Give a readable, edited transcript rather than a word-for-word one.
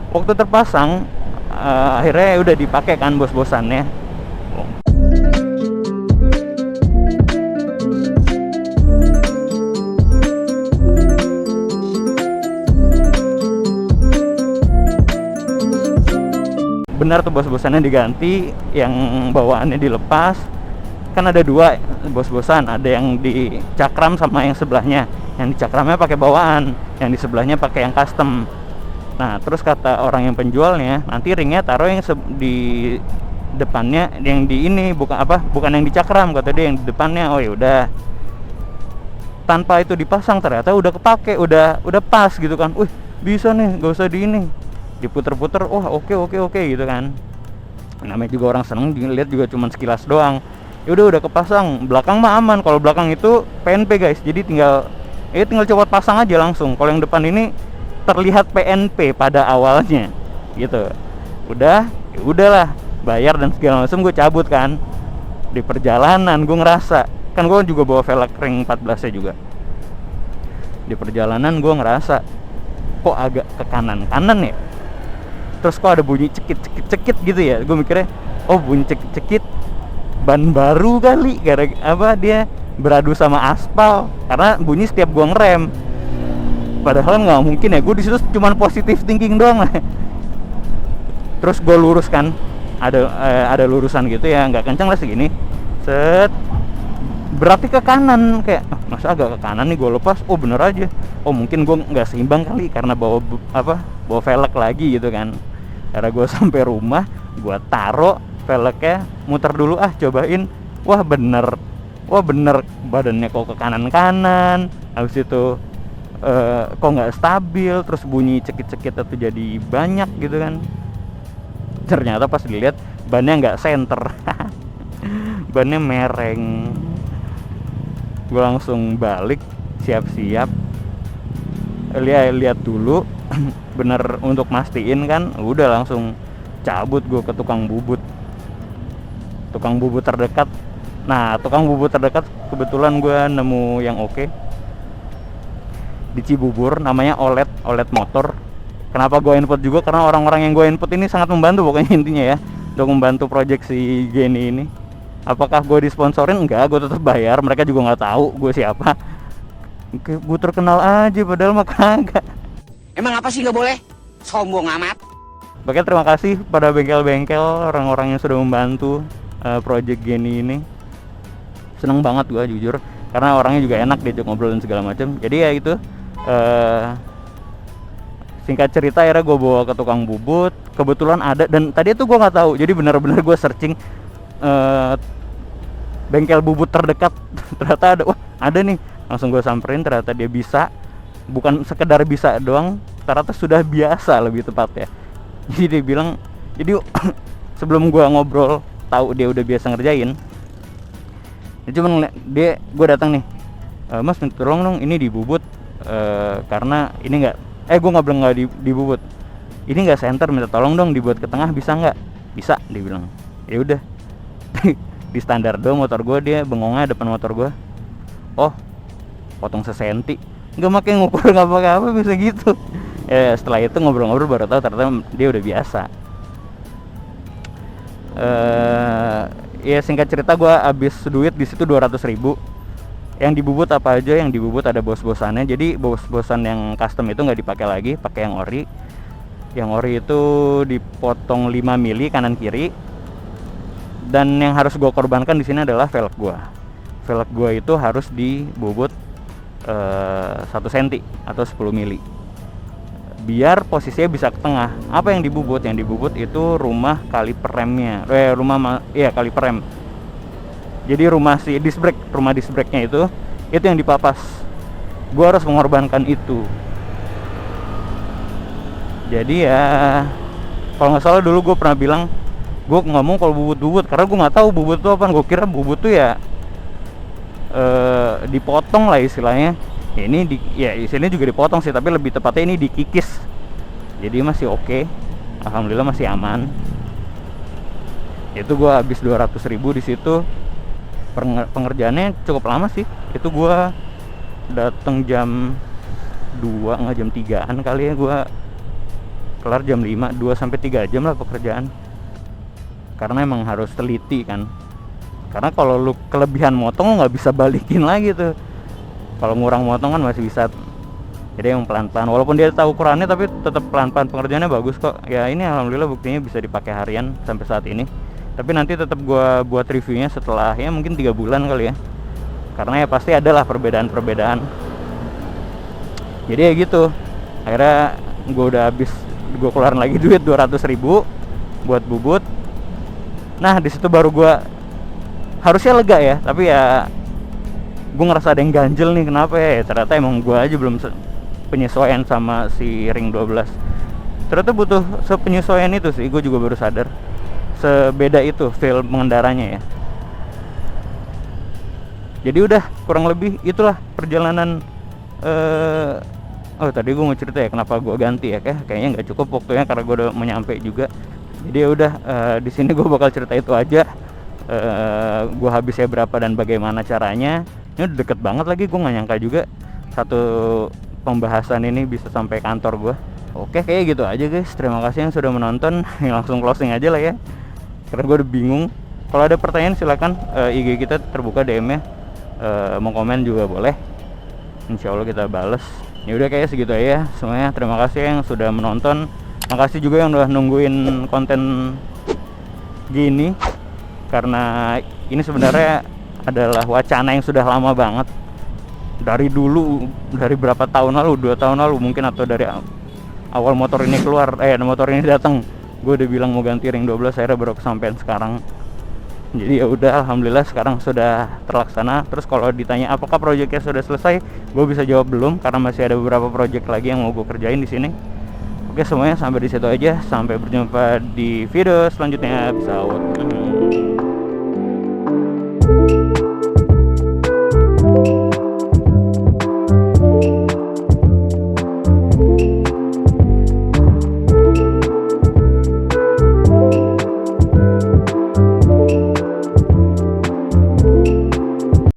Waktu terpasang, akhirnya udah dipakai kan bos-bosannya. Benar tuh bos-bosannya diganti, yang bawaannya dilepas. Kan ada dua bos-bosan, ada yang dicakram sama yang sebelahnya. Yang dicakramnya pakai bawaan, yang di sebelahnya pakai yang custom. Nah, terus kata orang yang penjualnya, nanti ringnya taruh yang di depannya, yang di ini bukan yang dicakram, kata dia, yang di depannya. Oh ya udah. Tanpa itu dipasang ternyata udah kepake, udah pas gitu kan. Wih, bisa nih, gak usah di ini. Diputer-puter, wah oke gitu kan. Namanya juga orang seneng, dilihat juga cuma sekilas doang. Ya udah kepasang. Belakang mah aman. Kalau belakang itu PNP guys, jadi tinggal copot pasang aja langsung. Kalau yang depan ini terlihat PNP pada awalnya gitu. Ya udahlah, bayar dan segala macam, gue cabut kan. Di perjalanan gue ngerasa, kan gue juga bawa velg ring 14 nya juga. Di perjalanan gue ngerasa kok agak ke kanan ya. Terus kok ada bunyi cekit gitu ya. Gue mikirnya, oh bunyi cekit ban baru kali, gara-gara dia beradu sama aspal, karena bunyi setiap gue ngerem. Padahal nggak mungkin ya, gue di situ cuma positive thinking doang lah. Terus gue luruskan, ada lurusan gitu ya, nggak kencang lah segini, set, berarti ke kanan, kayak masa agak ke kanan nih, gue lepas. Oh bener aja, oh mungkin gue nggak seimbang kali karena bawa velg lagi gitu kan. Karena gue sampai rumah, gue taruh velgnya, muter dulu cobain. Wah bener badannya kok ke kanan. Habis itu kok nggak stabil, terus bunyi cekit-cekit itu jadi banyak gitu kan. Ternyata pas dilihat bannya nggak center. Bannya mereng. Gue langsung balik, siap-siap, lihat dulu bener untuk mastiin kan. Udah langsung cabut gue ke tukang bubut terdekat. Nah, tukang bubut terdekat kebetulan gue nemu yang oke di Cibubur, namanya OLED Motor. Kenapa gue input juga? Karena orang-orang yang gue input ini sangat membantu pokoknya intinya ya, untuk membantu project si Geni ini. Apakah gue disponsorin? Enggak, gue tetap bayar. Mereka juga nggak tahu gue siapa. Gue terkenal aja padahal mah kagak. Emang apa sih nggak boleh? Sombong amat. Makanya terima kasih pada bengkel-bengkel, orang-orang yang sudah membantu project Geni ini. Seneng banget gue jujur, karena orangnya juga enak, diajak ngobrol dan segala macam. Jadi ya itu, singkat cerita akhirnya gue bawa ke tukang bubut. Kebetulan ada, dan tadi itu gue nggak tahu, jadi benar-benar gue searching bengkel bubut terdekat. Ternyata ada, wah ada nih, langsung gue samperin. Ternyata dia bisa, bukan sekedar bisa doang, ternyata sudah biasa lebih tepat ya. Jadi dia bilang, jadi sebelum gue ngobrol tahu dia udah biasa ngerjain, gue datang nih, mas tolong dong ini dibubut, karena ini nggak, gue nggak bilang nggak dibubut, ini nggak center, minta tolong dong dibuat ke tengah, bisa nggak? Bisa, dia bilang. Ya udah. Di standar doang motor gue, dia bengongnya depan motor gue. Oh, potong sesenti, nggak pakai ngukur, nggak pakai apa, bisa gitu. Ya setelah itu ngobrol-ngobrol baru tahu ternyata dia udah biasa. Ya singkat cerita gue habis duit di situ 200.000. Yang dibubut apa aja? Yang dibubut ada bos-bosannya. Jadi bos-bosan yang custom itu nggak dipakai lagi, pakai yang ori. Yang ori itu dipotong 5 mili kanan kiri. Dan yang harus gue korbankan di sini adalah velg gue. Velg gue itu harus dibubut 1 cm atau 10 mili. Biar posisinya bisa ke tengah. Apa yang dibubut? Yang dibubut itu rumah kaliper remnya. Kaliper rem. Jadi rumah disc brake-nya itu yang dipapas. Gua harus mengorbankan itu. Jadi ya, kalau nggak salah dulu gue pernah bilang, gue ngomong kalau bubut karena gue nggak tahu bubut itu apa. Gue kira bubut tuh ya dipotong lah istilahnya. Ini istilahnya juga dipotong sih, tapi lebih tepatnya ini dikikis. Jadi masih oke. Alhamdulillah masih aman. Itu gue habis 200.000 di situ. Pengerjaannya cukup lama sih. Itu gue datang jam 2, nggak jam 3-an kali ya. Gue kelar jam 5, 2 sampai 3 jam lah pekerjaan. Karena emang harus teliti kan. Karena kalau lu kelebihan motong lu nggak bisa balikin lagi tuh. Kalau ngurang motong kan masih bisa. Jadi yang pelan-pelan, walaupun dia tahu ukurannya tapi tetap pelan-pelan, pengerjaannya bagus kok. Ya ini alhamdulillah buktinya bisa dipakai harian sampai saat ini. Tapi nanti tetap gua buat reviewnya setelah ya mungkin 3 bulan kali ya. Karena ya pasti adalah perbedaan-perbedaan. Jadi ya gitu. Akhirnya gue keluarin lagi duit 200.000 buat bubut. Nah di situ baru gue harusnya lega ya, tapi ya gue ngerasa ada yang ganjel nih. Kenapa ya? Ternyata emang gue aja belum penyesuaian sama si ring 12. Ternyata butuh sepenyesuaian itu sih. Gue juga baru sadar sebeda itu feel mengendaranya ya. Jadi udah kurang lebih itulah perjalanan. Oh tadi gue mau cerita ya kenapa gue ganti ya, kayaknya nggak cukup waktunya karena gue udah menyampe juga. Jadi ya udah di sini gue bakal cerita itu aja. Gue habisnya berapa dan bagaimana caranya. Ini udah deket banget lagi, gue nggak nyangka juga satu pembahasan ini bisa sampai kantor gue. Oke, kayak gitu aja guys. Terima kasih yang sudah menonton. Langsung closing aja lah ya, karena gue udah bingung. Kalau ada pertanyaan silakan, IG kita terbuka DM-nya. Mau komen juga boleh, insya Allah kita bales. Ya udah kayak segitu aja semuanya. Terima kasih yang sudah menonton. Makasih juga yang udah nungguin konten gini, karena ini sebenarnya adalah wacana yang sudah lama banget. Dari dulu, dari berapa tahun lalu, 2 tahun lalu mungkin, atau dari awal motor ini keluar, motor ini datang, gue udah bilang mau ganti ring 12. Akhirnya baru kesampean sekarang. Jadi ya udah alhamdulillah sekarang sudah terlaksana. Terus kalau ditanya apakah proyeknya sudah selesai, gue bisa jawab belum, karena masih ada beberapa proyek lagi yang mau gue kerjain di sini. Oke semuanya, sampai di situ aja. Sampai berjumpa di video selanjutnya. Peace out.